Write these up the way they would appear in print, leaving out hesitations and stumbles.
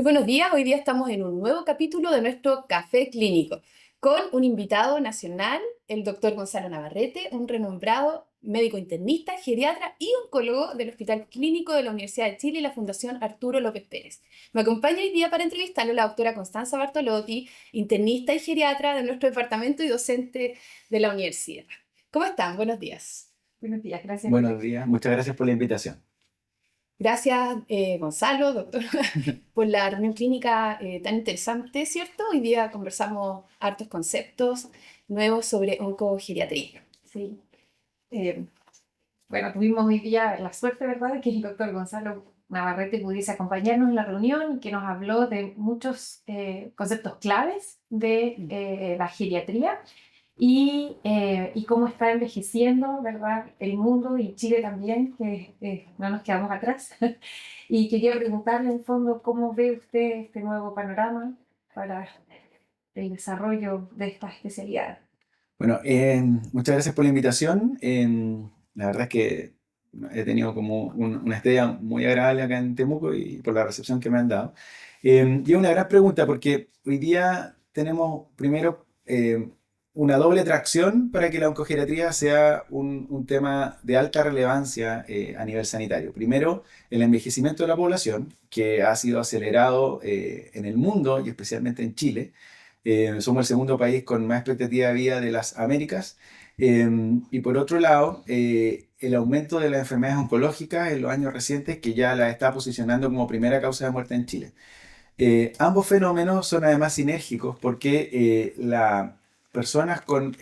Muy buenos días, hoy día estamos en un nuevo capítulo de nuestro Café Clínico con un invitado nacional, el doctor Gonzalo Navarrete, un renombrado médico internista, geriatra y oncólogo del Hospital Clínico de la Universidad de Chile y la Fundación Arturo López Pérez. Me acompaña hoy día para entrevistarlo la doctora Constanza Bartolotti, internista y geriatra de nuestro departamento y docente de la universidad. ¿Cómo están? Buenos días. Buenos días, gracias. Buenos días, muchas gracias por la invitación. Gracias, Gonzalo, doctor, por la reunión clínica tan interesante, ¿cierto? Hoy día conversamos hartos conceptos nuevos sobre oncogeriatría. Sí. Eh, bueno, tuvimos hoy día la suerte, ¿verdad?, de que el doctor Gonzalo Navarrete pudiese acompañarnos en la reunión y que nos habló de muchos conceptos claves de la geriatría y cómo está envejeciendo, ¿verdad?, el mundo y Chile también, que no nos quedamos atrás. Y quería preguntarle, en fondo, ¿cómo ve usted este nuevo panorama para el desarrollo de esta especialidad? Bueno, muchas gracias por la invitación. La verdad es que he tenido como una estadía muy agradable acá en Temuco y por la recepción que me han dado. Y es una gran pregunta porque hoy día tenemos primero una doble tracción para que la oncogeriatría sea un tema de alta relevancia a nivel sanitario. Primero, el envejecimiento de la población, que ha sido acelerado en el mundo y especialmente en Chile. Somos el segundo país con más expectativa de vida de las Américas. Y por otro lado, el aumento de las enfermedades oncológicas en los años recientes, que ya la está posicionando como primera causa de muerte en Chile. Ambos fenómenos son además sinérgicos porque las personas con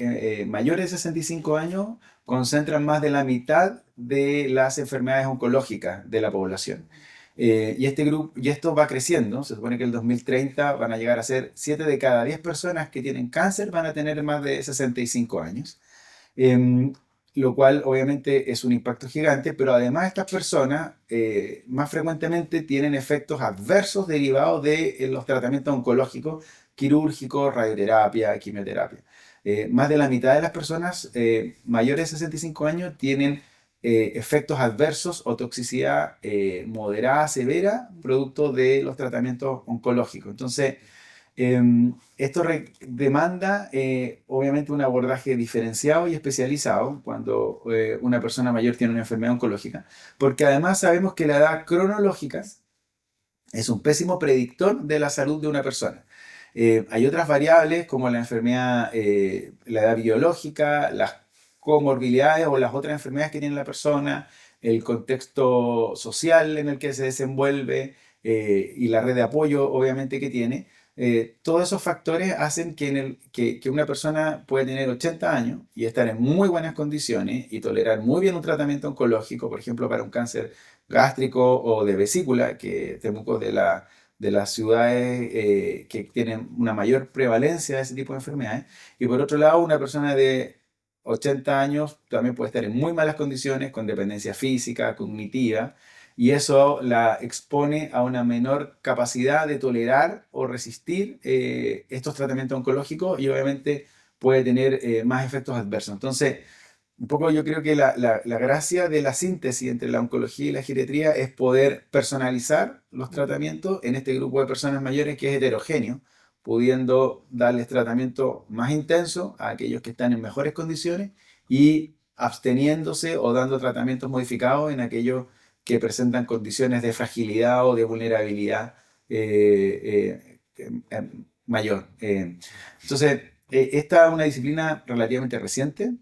mayores de 65 años concentran más de la mitad de las enfermedades oncológicas de la población. Y este grupo, y esto va creciendo. Se supone que el 2030 van a llegar a ser 7 de cada 10 personas que tienen cáncer van a tener más de 65 años. Em, lo cual obviamente es un impacto gigante, pero además estas personas más frecuentemente tienen efectos adversos derivados de los tratamientos oncológicos, quirúrgicos, radioterapia, quimioterapia. Más de la mitad de las personas mayores de 65 años tienen efectos adversos o toxicidad moderada, severa, producto de los tratamientos oncológicos. Entonces, esto demanda obviamente un abordaje diferenciado y especializado cuando una persona mayor tiene una enfermedad oncológica, porque además sabemos que la edad cronológica es un pésimo predictor de la salud de una persona. Hay otras variables como la enfermedad, la edad biológica, las comorbilidades o las otras enfermedades que tiene la persona, el contexto social en el que se desenvuelve y la red de apoyo obviamente que tiene. Todos esos factores hacen que una persona puede tener 80 años y estar en muy buenas condiciones y tolerar muy bien un tratamiento oncológico, por ejemplo, para un cáncer gástrico o de vesícula, que Temuco de las ciudades que tienen una mayor prevalencia de ese tipo de enfermedades. Y por otro lado, una persona de 80 años también puede estar en muy malas condiciones, con dependencia física, cognitiva, y eso la expone a una menor capacidad de tolerar o resistir estos tratamientos oncológicos y obviamente puede tener más efectos adversos. Entonces, un poco yo creo que la gracia de la síntesis entre la oncología y la geriatría es poder personalizar los tratamientos en este grupo de personas mayores que es heterogéneo, pudiendo darles tratamiento más intenso a aquellos que están en mejores condiciones y absteniéndose o dando tratamientos modificados en aquellos que presentan condiciones de fragilidad o de vulnerabilidad mayor. Entonces, esta es una disciplina relativamente reciente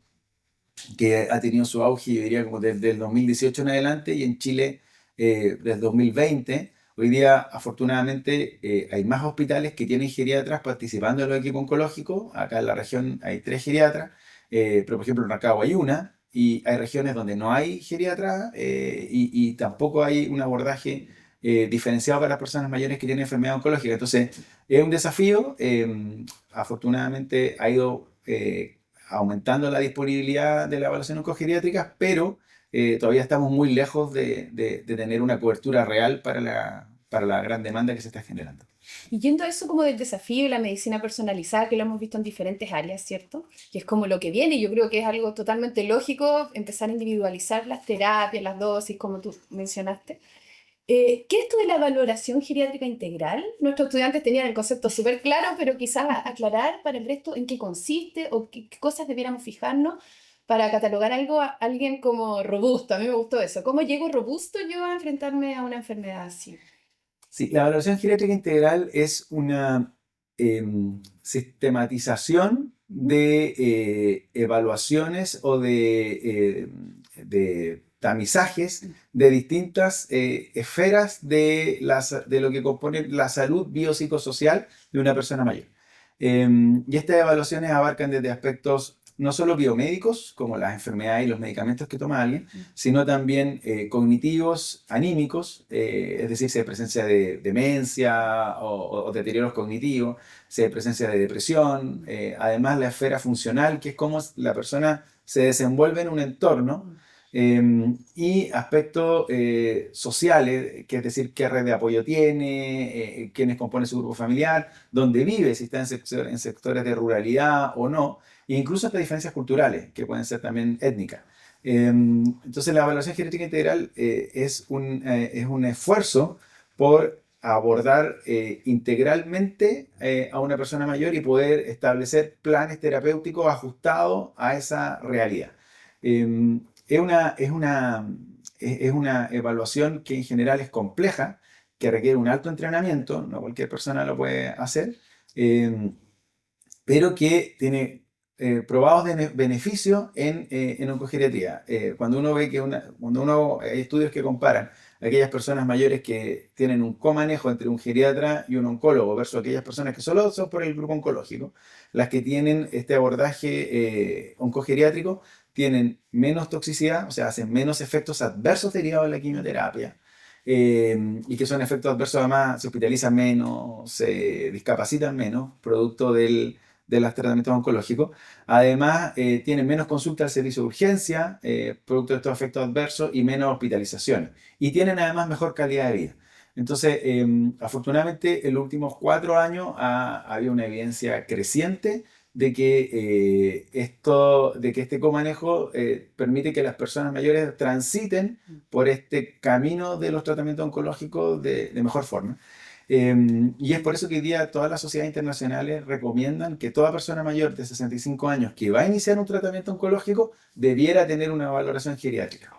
que ha tenido su auge, yo diría, como desde el 2018 en adelante, y en Chile desde 2020. Hoy día, afortunadamente, hay más hospitales que tienen geriatras participando en los equipos oncológicos. Acá en la región hay 3 geriatras, pero por ejemplo en Rancagua hay una, y hay regiones donde no hay geriatra y tampoco hay un abordaje diferenciado para las personas mayores que tienen enfermedad oncológica. Entonces, es un desafío. Afortunadamente ha ido aumentando la disponibilidad de la evaluación oncogeriátrica, pero todavía estamos muy lejos de tener una cobertura real para la gran demanda que se está generando. Y yendo a eso como del desafío y la medicina personalizada, que lo hemos visto en diferentes áreas, ¿cierto? Que es como lo que viene, yo creo que es algo totalmente lógico empezar a individualizar las terapias, las dosis, como tú mencionaste. ¿Qué es esto de la valoración geriátrica integral? Nuestros estudiantes tenían el concepto súper claro, pero quizás aclarar para el resto en qué consiste o qué cosas debiéramos fijarnos para catalogar algo a alguien como robusto. A mí me gustó eso. ¿Cómo llego robusto yo a enfrentarme a una enfermedad así? Sí, la valoración geriátrica integral es una sistematización de evaluaciones o de tamizajes de distintas esferas de lo que compone la salud biopsicosocial de una persona mayor. Y estas evaluaciones abarcan desde aspectos no solo biomédicos, como las enfermedades y los medicamentos que toma alguien, sino también cognitivos, anímicos, es decir, si hay presencia de demencia o deterioros cognitivos, si hay presencia de depresión, además la esfera funcional, que es cómo la persona se desenvuelve en un entorno, y aspectos sociales, que es decir, qué red de apoyo tiene, quiénes componen su grupo familiar, dónde vive, si está en sectores de ruralidad o no, e incluso hasta diferencias culturales, que pueden ser también étnicas. Entonces, la evaluación genética integral es un esfuerzo por abordar integralmente a una persona mayor y poder establecer planes terapéuticos ajustados a esa realidad. Es una, es una, es una evaluación que en general es compleja, que requiere un alto entrenamiento, no cualquier persona lo puede hacer, eh, pero que tiene probados beneficios en oncogeriatría. Cuando uno ve que hay estudios que comparan a aquellas personas mayores que tienen un comanejo entre un geriatra y un oncólogo versus aquellas personas que solo son por el grupo oncológico, las que tienen este abordaje oncogeriátrico tienen menos toxicidad, o sea, hacen menos efectos adversos derivados de la quimioterapia. Y que son efectos adversos, además, se hospitalizan menos, se discapacitan menos, producto de los tratamientos oncológicos. Además, tienen menos consulta al servicio de urgencia, producto de estos efectos adversos, y menos hospitalizaciones. Y tienen además mejor calidad de vida. Entonces, afortunadamente, en los últimos 4 años ha habido una evidencia creciente de que este comanejo permite que las personas mayores transiten por este camino de los tratamientos oncológicos de mejor forma. Y es por eso que hoy día todas las sociedades internacionales recomiendan que toda persona mayor de 65 años que va a iniciar un tratamiento oncológico debiera tener una valoración geriátrica.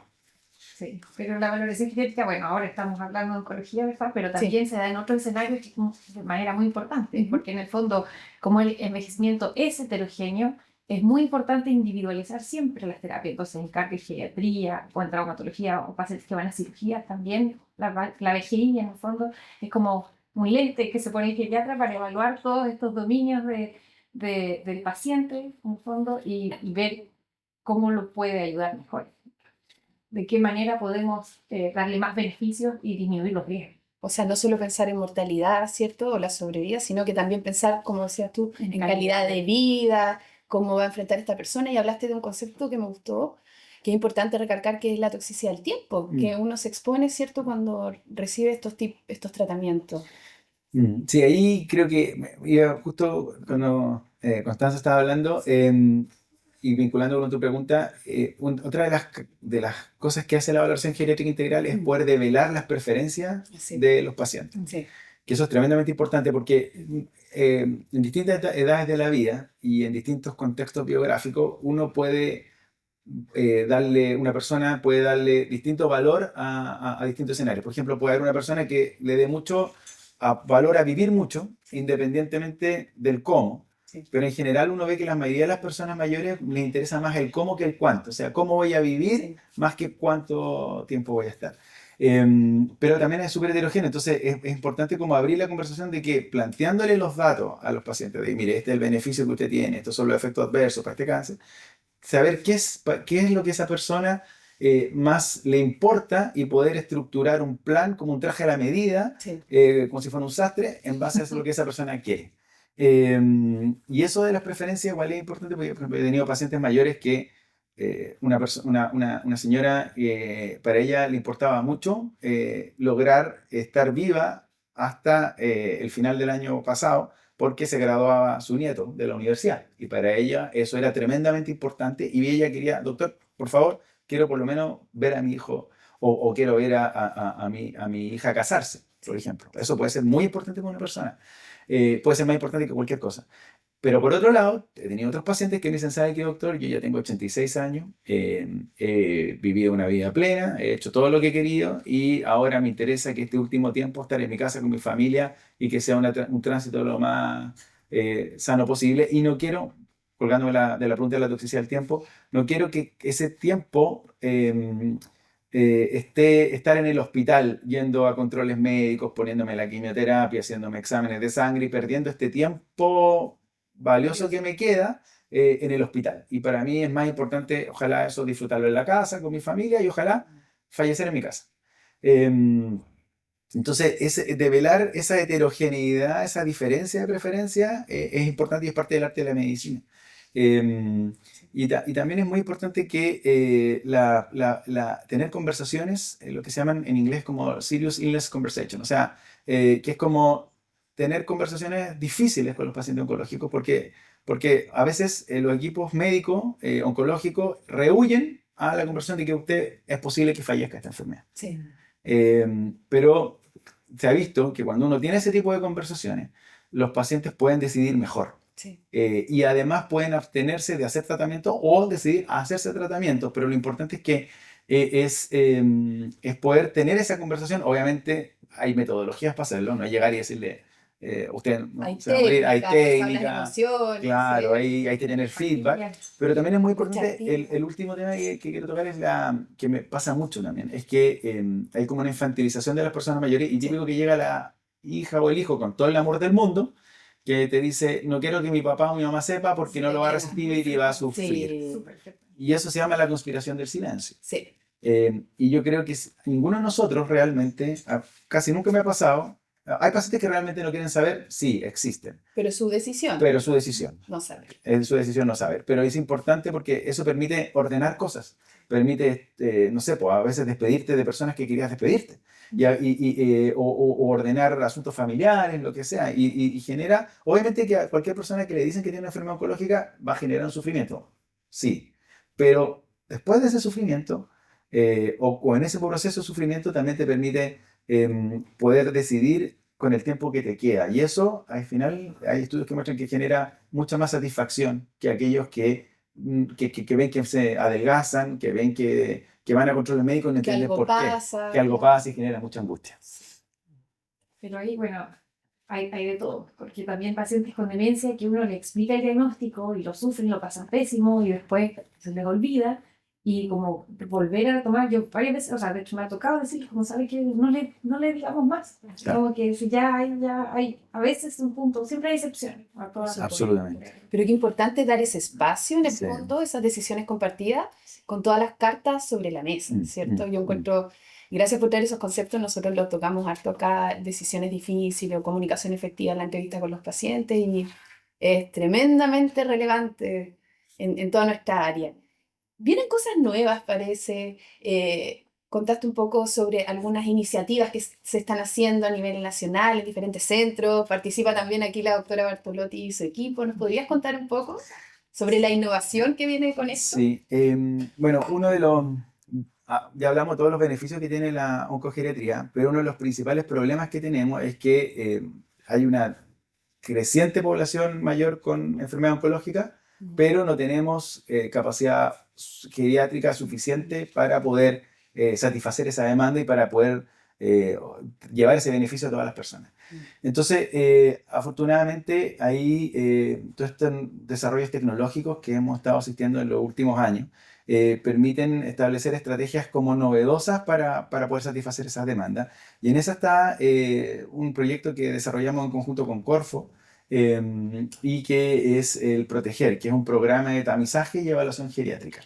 Sí, pero la valoración genética, bueno, ahora estamos hablando de oncología, ¿verdad? Pero también se da en otros escenarios de manera muy importante, porque en el fondo, como el envejecimiento es heterogéneo, es muy importante individualizar siempre las terapias. Entonces, en cardiogeriatría o en traumatología o pacientes que van a cirugía, también la VGI en el fondo es como un lente que se pone el geriatra para evaluar todos estos dominios del paciente, en el fondo, y ver cómo lo puede ayudar mejor. De qué manera podemos darle más beneficios y disminuir los riesgos. O sea, no solo pensar en mortalidad, ¿cierto? O la sobrevida, sino que también pensar, como decías tú, en calidad de vida, cómo va a enfrentar esta persona. Y hablaste de un concepto que me gustó, que es importante recalcar, que es la toxicidad del tiempo, que uno se expone, ¿cierto?, cuando recibe estos tratamientos. Sí, ahí creo que iba justo cuando Constanza estaba hablando, y vinculando con tu pregunta, otra de las cosas que hace la valoración geriátrica integral es poder develar las preferencias de los pacientes. Sí. Que eso es tremendamente importante porque en distintas edades de la vida y en distintos contextos biográficos, una persona puede darle distinto valor a distintos escenarios. Por ejemplo, puede haber una persona que le dé mucho valor a vivir mucho, independientemente del cómo. Sí. Pero en general uno ve que la mayoría de las personas mayores les interesa más el cómo que el cuánto. O sea, cómo voy a vivir más que cuánto tiempo voy a estar. Pero también es súper heterogéneo. Entonces es importante como abrir la conversación de que planteándole los datos a los pacientes, de mire, este es el beneficio que usted tiene, estos son los efectos adversos para este cáncer, saber qué es lo que esa persona más le importa y poder estructurar un plan como un traje a la medida, como si fuera un sastre, en base a lo que esa persona quiere. Y eso de las preferencias igual es importante porque, por ejemplo, he tenido pacientes mayores que una señora, para ella le importaba mucho lograr estar viva hasta el final del año pasado, porque se graduaba su nieto de la universidad. Y para ella eso era tremendamente importante y ella quería, doctor, por favor, quiero por lo menos ver a mi hijo o quiero ver a mi hija casarse, por ejemplo. Eso puede ser muy importante para una persona. Puede ser más importante que cualquier cosa. Pero por otro lado, he tenido otros pacientes que me dicen, ¿sabe qué, doctor? Yo ya tengo 86 años, he vivido una vida plena, he hecho todo lo que he querido y ahora me interesa que este último tiempo estar en mi casa con mi familia y que sea un tránsito lo más sano posible. Y no quiero, colgándome de la pregunta de la toxicidad del tiempo, no quiero que ese tiempo estar en el hospital yendo a controles médicos, poniéndome la quimioterapia, haciéndome exámenes de sangre y perdiendo este tiempo valioso que me queda en el hospital. Y para mí es más importante, ojalá eso disfrutarlo en la casa, con mi familia y ojalá fallecer en mi casa. Entonces, develar esa heterogeneidad, esa diferencia de preferencia es importante y es parte del arte de la medicina. Y también es muy importante que tener conversaciones, lo que se llaman en inglés como serious illness conversation, o sea, que es como tener conversaciones difíciles con los pacientes oncológicos, porque a veces los equipos médicos oncológicos rehuyen a la conversación de que usted es posible que fallezca esta enfermedad. Sí. Pero se ha visto que cuando uno tiene ese tipo de conversaciones, los pacientes pueden decidir mejor. Sí. Y además pueden abstenerse de hacer tratamiento o decidir hacerse tratamiento, pero lo importante es que es poder tener esa conversación. Obviamente hay metodologías para hacerlo, no es llegar y decirle, usted no se va a morir, hay técnica, claro, hay que tener feedback, pero también es muy importante, el último tema que quiero tocar es que me pasa mucho también, es que hay como una infantilización de las personas mayores y típico que llega la hija o el hijo con todo el amor del mundo, que te dice, no quiero que mi papá o mi mamá sepa porque no lo va a resistir y va a sufrir. Sí. Y eso se llama la conspiración del silencio. Sí. Y yo creo que ninguno de nosotros realmente, casi nunca me ha pasado, hay pacientes que realmente no quieren saber, sí, existen. Pero su decisión. Pero su decisión. No saber. Es su decisión no saber. Pero es importante porque eso permite ordenar cosas. Permite, no sé, pues a veces despedirte de personas que querías despedirte. O ordenar asuntos familiares, lo que sea. Y genera, obviamente que a cualquier persona que le dicen que tiene una enfermedad oncológica va a generar un sufrimiento. Sí. Pero después de ese sufrimiento, o en ese proceso de sufrimiento, también te permite poder decidir con el tiempo que te queda. Y eso, al final, hay estudios que muestran que genera mucha más satisfacción que aquellos que ven que se adelgazan, que ven que van a controles médicos, no entienden por qué. Que algo pasa y genera mucha angustia. Pero ahí, bueno, hay de todo, porque también pacientes con demencia que uno le explica el diagnóstico y lo sufren, lo pasan pésimo y después se les olvida. Y como volver a tomar, yo varias veces, o sea, de hecho me ha tocado decirles, como sabe que no le digamos más. Claro. Como que si ya hay, a veces un punto, siempre hay excepciones. Absolutamente. Pero qué importante dar ese espacio, en el Sí. fondo, esas decisiones compartidas, con todas las cartas sobre la mesa, ¿cierto? Yo encuentro, gracias por traer esos conceptos, nosotros los tocamos harto acá, decisiones difíciles o comunicación efectiva en la entrevista con los pacientes, y es tremendamente relevante en toda nuestra área. Vienen cosas nuevas, parece. Contaste un poco sobre algunas iniciativas que se están haciendo a nivel nacional, en diferentes centros. Participa también aquí la doctora Bartolotti y su equipo. ¿Nos podrías contar un poco sobre la innovación que viene con esto? Sí. Bueno, uno de los... ya hablamos de todos los beneficios que tiene la oncogeriatría, pero uno de los principales problemas que tenemos es que hay una creciente población mayor con enfermedad oncológica, pero no tenemos capacidad geriátrica suficiente para poder satisfacer esa demanda y para poder llevar ese beneficio a todas las personas. Entonces, afortunadamente, ahí todos estos desarrollos tecnológicos que hemos estado asistiendo en los últimos años permiten establecer estrategias como novedosas para poder satisfacer esas demandas. Y en esa está un proyecto que desarrollamos en conjunto con Corfo, y que es el Proteger, que es un programa de tamizaje y evaluación geriátrica,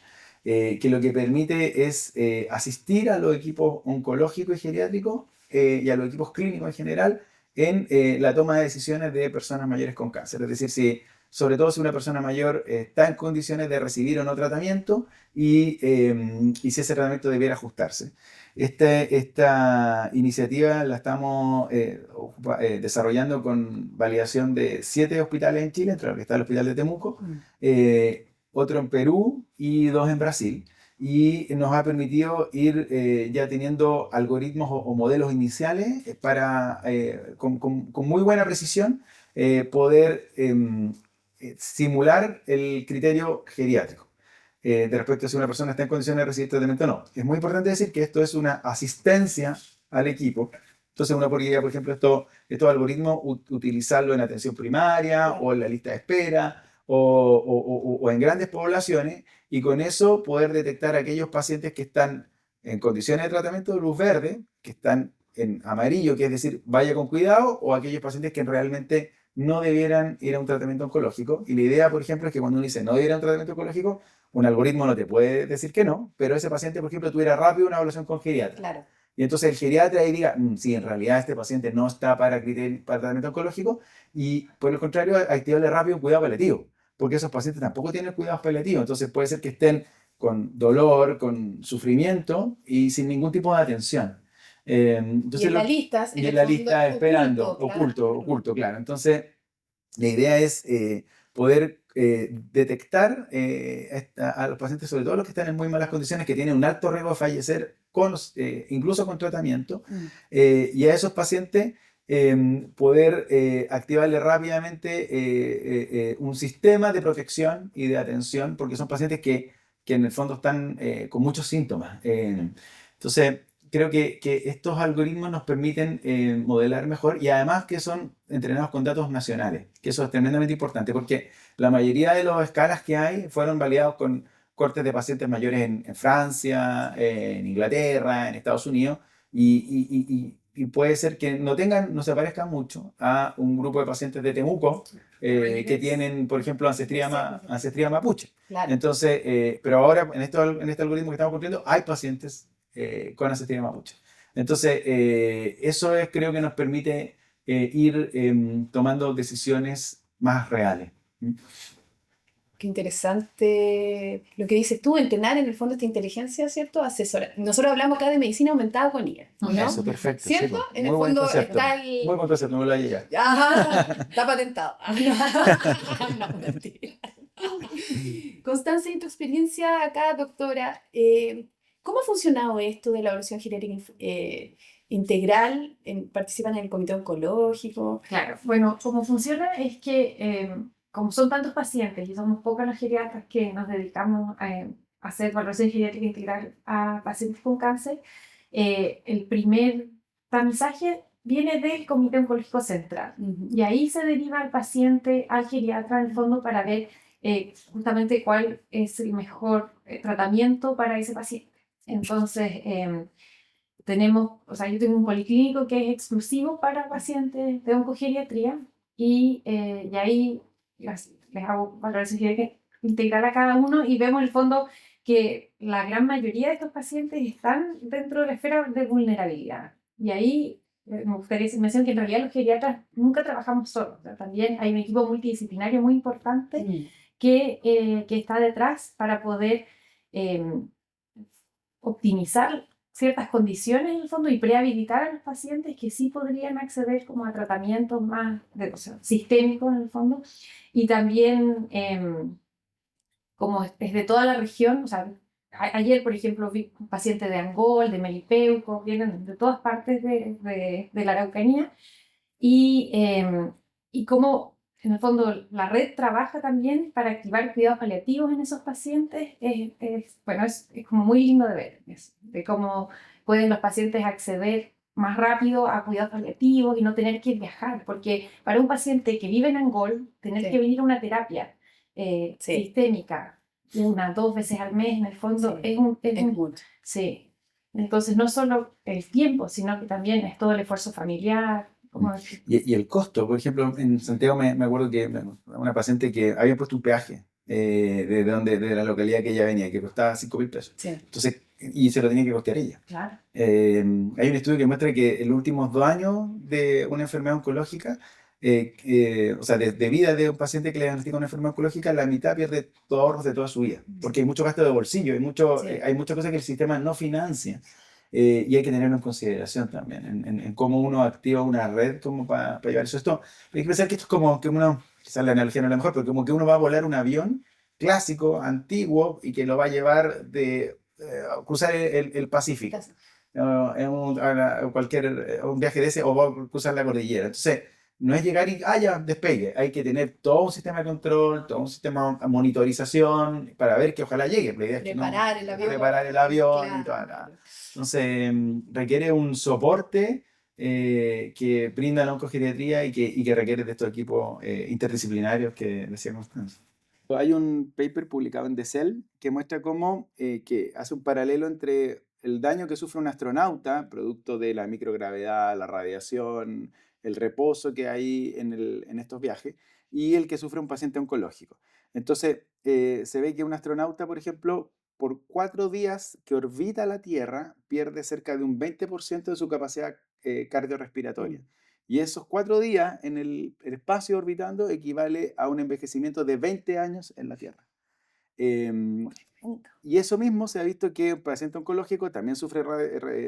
que lo que permite es asistir a los equipos oncológicos y geriátricos y a los equipos clínicos en general en la toma de decisiones de personas mayores con cáncer. Es decir, sobre todo si una persona mayor está en condiciones de recibir o no tratamiento y si ese tratamiento debiera ajustarse. Esta iniciativa la estamos desarrollando con validación de 7 hospitales en Chile, entre los que está el Hospital de Temuco, otro en Perú y 2 en Brasil. y nos ha permitido ir ya teniendo algoritmos o modelos iniciales para, con muy buena precisión, poder simular el criterio geriátrico de respecto a si una persona está en condiciones de recibir tratamiento o no. Es muy importante decir que esto es una asistencia al equipo. Entonces uno podría, por ejemplo, estos algoritmos utilizarlo en atención primaria o en la lista de espera o en grandes poblaciones y con eso poder detectar aquellos pacientes que están en condiciones de tratamiento de luz verde, que están en amarillo, que es decir, vaya con cuidado, o aquellos pacientes que realmente no debieran ir a un tratamiento oncológico. Y la idea, por ejemplo, es que cuando uno dice no debiera ir a un tratamiento oncológico, un algoritmo no te puede decir que no, pero ese paciente, por ejemplo, tuviera rápido una evaluación con geriatra. Claro. Y entonces el geriatra ahí diga, sí, en realidad este paciente no está para tratamiento oncológico, y por el contrario, activarle rápido un cuidado paliativo, porque esos pacientes tampoco tienen cuidados paliativos. Entonces puede ser que estén con dolor, con sufrimiento y sin ningún tipo de atención. Entonces, y en la lista, y en la lista esperando, oculto, oculto, claro. Entonces, la idea es poder detectar a los pacientes, sobre todo los que están en muy malas condiciones, que tienen un alto riesgo de fallecer, incluso con tratamiento, y a esos pacientes poder activarle rápidamente un sistema de protección y de atención, porque son pacientes que en el fondo están con muchos síntomas. Entonces, creo que estos algoritmos nos permiten modelar mejor y además que son entrenados con datos nacionales, que eso es tremendamente importante porque la mayoría de las escalas que hay fueron validados con cortes de pacientes mayores en Francia, en Inglaterra, en Estados Unidos y puede ser que no se parezcan mucho a un grupo de pacientes de Temuco que tienen, por ejemplo, ancestría mapuche. Claro. Entonces, pero ahora en este algoritmo que estamos cumpliendo hay pacientes con ancestría mapuche. Entonces, eso creo que nos permite ir tomando decisiones más reales. Qué interesante lo que dices tú, entrenar en el fondo esta inteligencia, ¿cierto? Asesora.Nosotros hablamos acá de medicina aumentada con IA, ¿no? Eso, perfecto. ¿Cierto? Sí, en el fondo está el... Muy buen concepto, no me lo voy a llegar. Ajá, está patentado. No, mentira. Constancia, en tu experiencia acá, doctora, ¿cómo ha funcionado esto de la evaluación geriátrica integral? ¿Participan en el comité oncológico? Claro, bueno, cómo funciona es que como son tantos pacientes y somos pocos los geriatras que nos dedicamos a hacer evaluación geriátrica integral a pacientes con cáncer, el primer tamizaje viene del Comité Oncológico Central. Y ahí se deriva al paciente al geriatra en el fondo para ver justamente cuál es el mejor tratamiento para ese paciente. Entonces, yo tengo un policlínico que es exclusivo para pacientes de oncogeriatría y ahí les hago valoración geriátrica integral a cada uno y vemos en el fondo que la gran mayoría de estos pacientes están dentro de la esfera de vulnerabilidad. Y ahí me gustaría mencionar que en realidad los geriatras nunca trabajamos solos. O sea, también hay un equipo multidisciplinario muy importante que está detrás para poder optimizar ciertas condiciones en el fondo y prehabilitar a los pacientes que sí podrían acceder como a tratamientos más sistémicos en el fondo y también como es de toda la región, o sea, ayer por ejemplo vi pacientes de Angol, de Melipeuco, vienen de todas partes de la Araucanía y como en el fondo la red trabaja también para activar cuidados paliativos en esos pacientes, es como muy lindo de ver, de cómo pueden los pacientes acceder más rápido a cuidados paliativos y no tener que viajar, porque para un paciente que vive en Angol, tener que venir a una terapia sistémica 1, 2 veces al mes, en el fondo, es mucho. Sí. Entonces, no solo el tiempo, sino que también es todo el esfuerzo familiar. Y el costo, por ejemplo, en Santiago me acuerdo que una paciente que había puesto un peaje de la localidad que ella venía, que costaba 5.000 pesos. Sí. Entonces, y se lo tenía que costear ella. Claro. Hay un estudio que muestra que en los últimos 2 años de una enfermedad oncológica, o sea, de vida de un paciente que le diagnostica una enfermedad oncológica, la mitad pierde todos ahorros de toda su vida, porque hay mucho gasto de bolsillo, hay muchas cosas que el sistema no financia. Y hay que tenerlo en consideración también, en cómo uno activa una red como para llevar eso. Hay que pensar que esto es como que uno, quizás la analogía no es la mejor, pero como que uno va a volar un avión clásico, antiguo, y que lo va a llevar de cruzar el Pacífico. Es un viaje de ese, o va a cruzar la cordillera. Entonces, no es llegar y, ya, despegue. Hay que tener todo un sistema de control, todo un sistema de monitorización para ver que ojalá llegue. La idea es que preparar el avión y toda la... Entonces, requiere un soporte que brinda la oncogeriatría y que requiere de estos equipos interdisciplinarios que decía Constanza. Hay un paper publicado en The Cell que muestra cómo que hace un paralelo entre el daño que sufre un astronauta, producto de la microgravedad, la radiación, el reposo que hay en estos viajes, y el que sufre un paciente oncológico. Entonces, se ve que un astronauta, por ejemplo, por 4 días que orbita la Tierra, pierde cerca de un 20% de su capacidad cardiorrespiratoria. Y esos 4 días en el espacio orbitando equivale a un envejecimiento de 20 años en la Tierra. Y eso mismo se ha visto que un paciente oncológico también sufre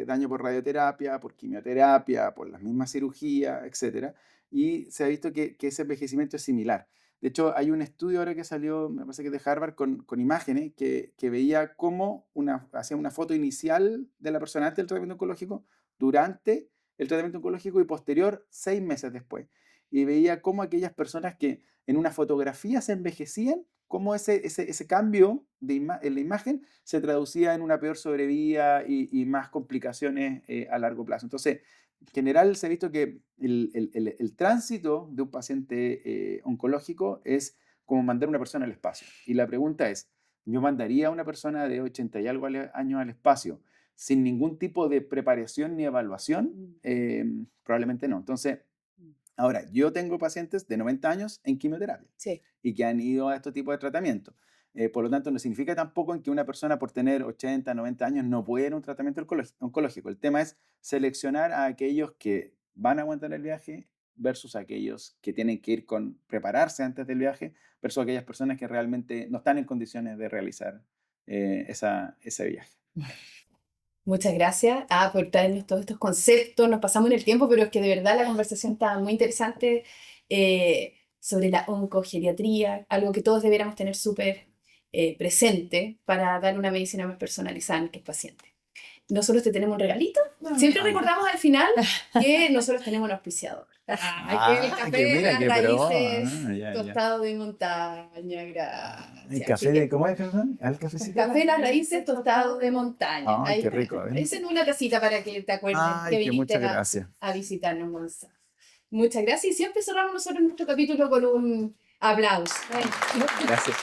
daño por radioterapia, por quimioterapia, por las mismas cirugías, etc. Y se ha visto que ese envejecimiento es similar. De hecho, hay un estudio ahora que salió, me parece que de Harvard, con imágenes que veía cómo hacía una foto inicial de la persona antes del tratamiento oncológico, durante el tratamiento oncológico y posterior 6 meses después. Y veía cómo aquellas personas que en una fotografía se envejecían, cómo ese cambio en la imagen se traducía en una peor sobrevida y más complicaciones a largo plazo. Entonces, en general se ha visto que el tránsito de un paciente oncológico es como mandar a una persona al espacio. Y la pregunta es, ¿yo mandaría a una persona de 80 y algo años al espacio sin ningún tipo de preparación ni evaluación? Probablemente no. Entonces, ahora, yo tengo pacientes de 90 años en quimioterapia y que han ido a este tipo de tratamiento. Por lo tanto, no significa tampoco en que una persona por tener 80, 90 años no puede ir a un tratamiento oncológico. El tema es seleccionar a aquellos que van a aguantar el viaje versus aquellos que tienen que ir con prepararse antes del viaje versus aquellas personas que realmente no están en condiciones de realizar ese viaje. Muchas gracias por traernos todos estos conceptos. Nos pasamos en el tiempo, pero es que de verdad la conversación está muy interesante sobre la oncogeriatría, algo que todos deberíamos tener súper presente para dar una medicina más personalizada en el paciente. Nosotros te tenemos un regalito. Siempre recordamos al final que nosotros tenemos un auspiciador. Aquí el café de las raíces, tostado de montaña, gracias. ¿El café de cómo es, perdón? ¿Al cafecito? Café de las raíces, tostado de montaña. Ay, qué rico. Es en una tacita para que te acuerdes que viniste a visitarnos, Monza. Muchas gracias. Y siempre cerramos nosotros nuestro capítulo con un aplauso. Gracias.